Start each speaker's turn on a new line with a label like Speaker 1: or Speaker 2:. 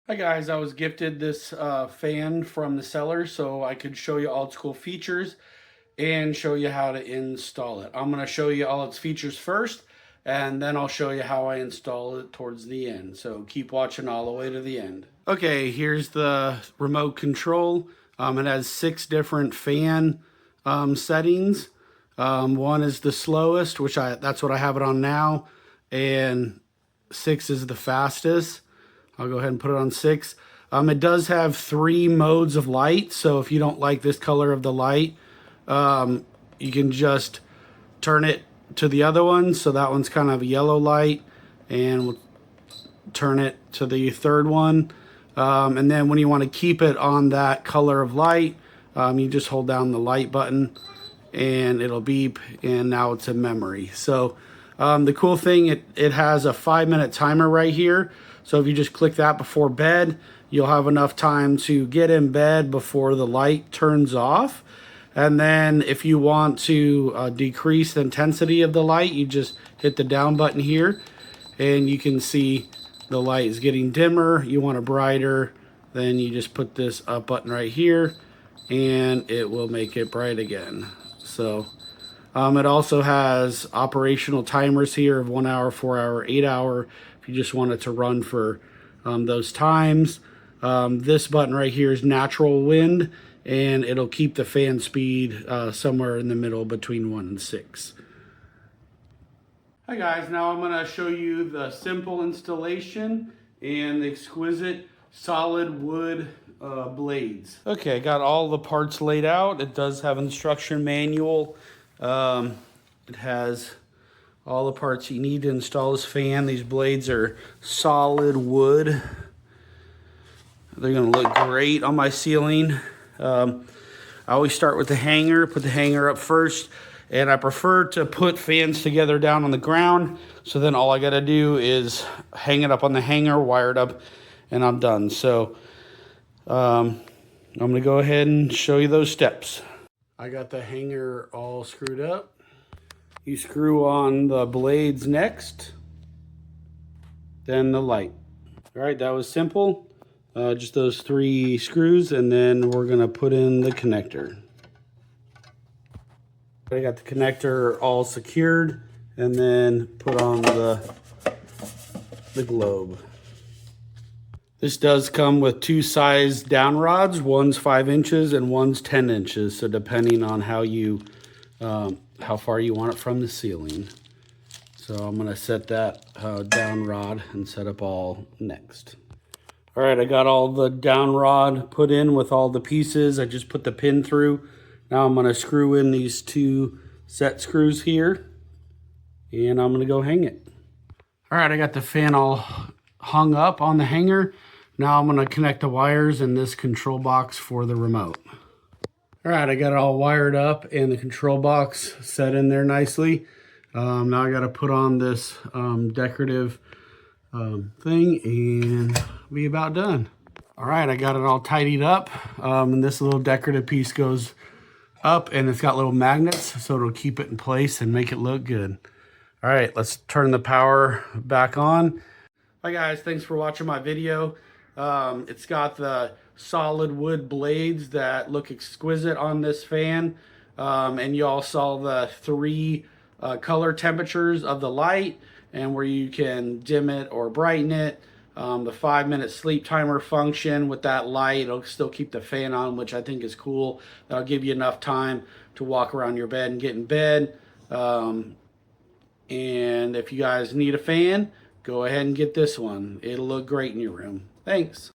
Speaker 1: Hi guys, I was gifted this fan from the seller so I could show you all its cool features and show you how to install it. I'm going to show you all its features first and then I'll show you how I install it towards the end. So keep watching all the way to the end. Okay, here's the remote control. It has 6 different fan settings. One is the slowest, which that's what I have it on now, and 6 is the fastest. I'll go ahead and put it on 6. It does have 3 modes of light, so if you don't like this color of the light, you can just turn it to the other one. So that one's kind of a yellow light, and we'll turn it to the third one. And then when you want to keep it on that color of light, you just hold down the light button and it'll beep, and now it's in memory. So the cool thing, it has a 5-minute timer right here. So if you just click that before bed, you'll have enough time to get in bed before the light turns off. And then if you want to decrease the intensity of the light, you just hit the down button here and you can see the light is getting dimmer. You want it brighter, then you just put this up button right here and it will make it bright again. So it also has operational timers here of 1 hour, 4 hour, 8 hour. If you just want it to run for those times. This button right here is natural wind, and it'll keep the fan speed somewhere in the middle between 1 and 6. Hi guys, now I'm going to show you the simple installation and the exquisite solid wood blades. Okay, got all the parts laid out. It does have an instruction manual. It has all the parts you need to install this fan. These blades are solid wood. They're going to look great on my ceiling. I always start with the hanger, put the hanger up first, and I prefer to put fans together down on the ground, so then all I got to do is hang it up on the hanger, wire it up, and I'm done. So I'm going to go ahead and show you those steps. I got the hanger all screwed up. You screw on the blades next, then the light. All right, that was simple. Just those 3 screws, and then we're gonna put in the connector. I got the connector all secured, and then put on the globe. This does come with 2 size down rods. One's 5 inches and one's 10 inches. So depending on how far you want it from the ceiling. So I'm gonna set that down rod and set up all next. All right, I got all the down rod put in with all the pieces. I just put the pin through. Now I'm gonna screw in these 2 set screws here, and I'm gonna go hang it. All right, I got the fan all hung up on the hanger. Now I'm gonna connect the wires in this control box for the remote. All right, I got it all wired up and the control box set in there nicely. Now I got to put on this decorative thing and be about done. All right, I got it all tidied up, and this little decorative piece goes up, and it's got little magnets, so it'll keep it in place and make it look good. All right, let's turn the power back on. Hi guys, thanks for watching my video. It's got the solid wood blades that look exquisite on this fan, and you all saw the 3 color temperatures of the light and where you can dim it or brighten it. The 5-minute sleep timer function with that light, it'll still keep the fan on, which I think is cool. That'll give you enough time to walk around your bed and get in bed. And if you guys need a fan, go ahead and get this one. It'll look great in your room. Thanks.